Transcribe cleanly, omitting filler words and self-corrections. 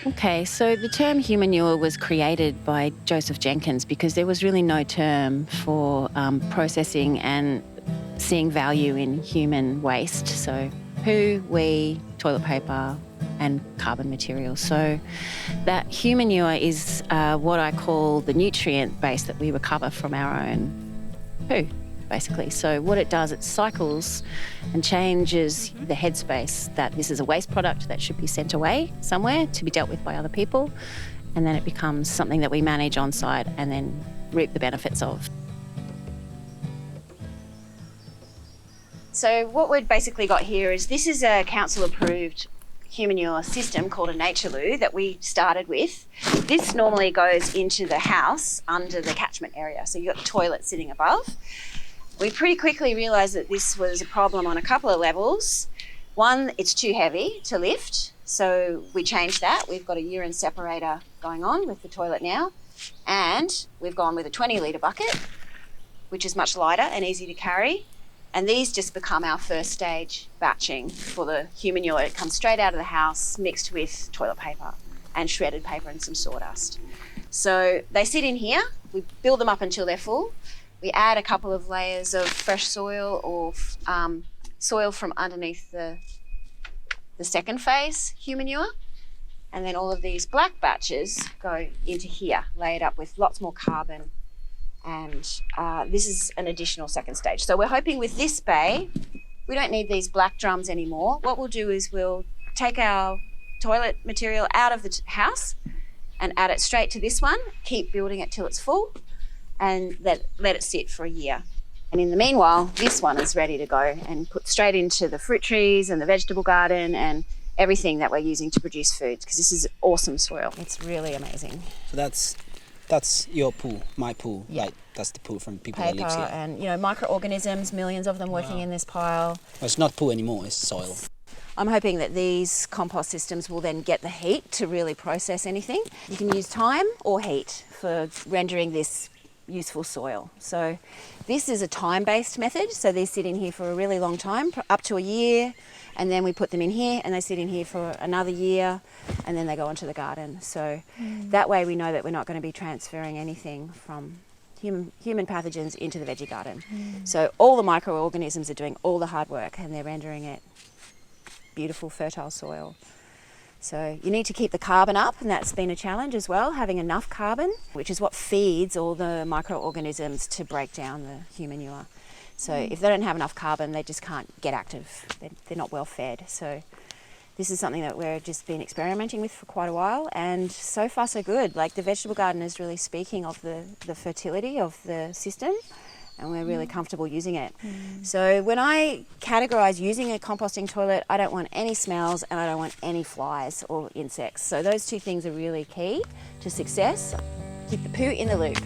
Okay, so the term humanure was created by Joseph Jenkins because there was really no term for processing and seeing value in human waste. So poo, wee, toilet paper and carbon materials. So that humanure is what I call the nutrient base that we recover from our own poo, basically. So what it does, it cycles and changes the headspace that this is a waste product that should be sent away somewhere to be dealt with by other people, and then it becomes something that we manage on site and then reap the benefits of. So what we've basically got here is this is a council approved humanure system called a nature loo that we started with. This normally goes into the house under the catchment area. So you've got the toilet sitting above. We pretty quickly realised that this was a problem on a couple of levels. One, it's too heavy to lift, so we changed that. We've got a urine separator going on with the toilet now, and we've gone with a 20-litre bucket, which is much lighter and easy to carry. And these just become our first stage batching for the humanure. It comes straight out of the house mixed with toilet paper and shredded paper and some sawdust. So they sit in here. We build them up until they're full. We add a couple of layers of fresh soil or soil from underneath the second phase humanure. And then all of these black batches go into here, laid up with lots more carbon. And this is an additional second stage. So we're hoping with this bay, we don't need these black drums anymore. What we'll do is we'll take our toilet material out of the house and add it straight to this one, keep building it till it's full, and let it sit for a year. And in the meanwhile, this one is ready to go and put straight into the fruit trees and the vegetable garden and everything that we're using to produce food, because this is awesome soil. It's really amazing. So that's your pool, my pool. Yeah. Like that's the pool from people Paper that live here. And microorganisms, millions of them working in this pile. Well, it's not pool anymore, it's soil. I'm hoping that these compost systems will then get the heat to really process anything. You can use time or heat for rendering this useful soil. So this is a time-based method. So these sit in here for a really long time, up to a year, and then we put them in here and they sit in here for another year, and then they go onto the garden. So that way we know that we're not going to be transferring anything from human pathogens into the veggie garden. So all the microorganisms are doing all the hard work and they're rendering it beautiful, fertile soil. So you need to keep the carbon up, and that's been a challenge as well, having enough carbon, which is what feeds all the microorganisms to break down the humanure. So if they don't have enough carbon, they just can't get active. They're not well fed. So this is something that we've just been experimenting with for quite a while, and so far so good. Like the vegetable garden is really speaking of the fertility of the system, and we're really comfortable using it. So when I categorise using a composting toilet, I don't want any smells and I don't want any flies or insects. So those two things are really key to success. Keep the poo in the loop.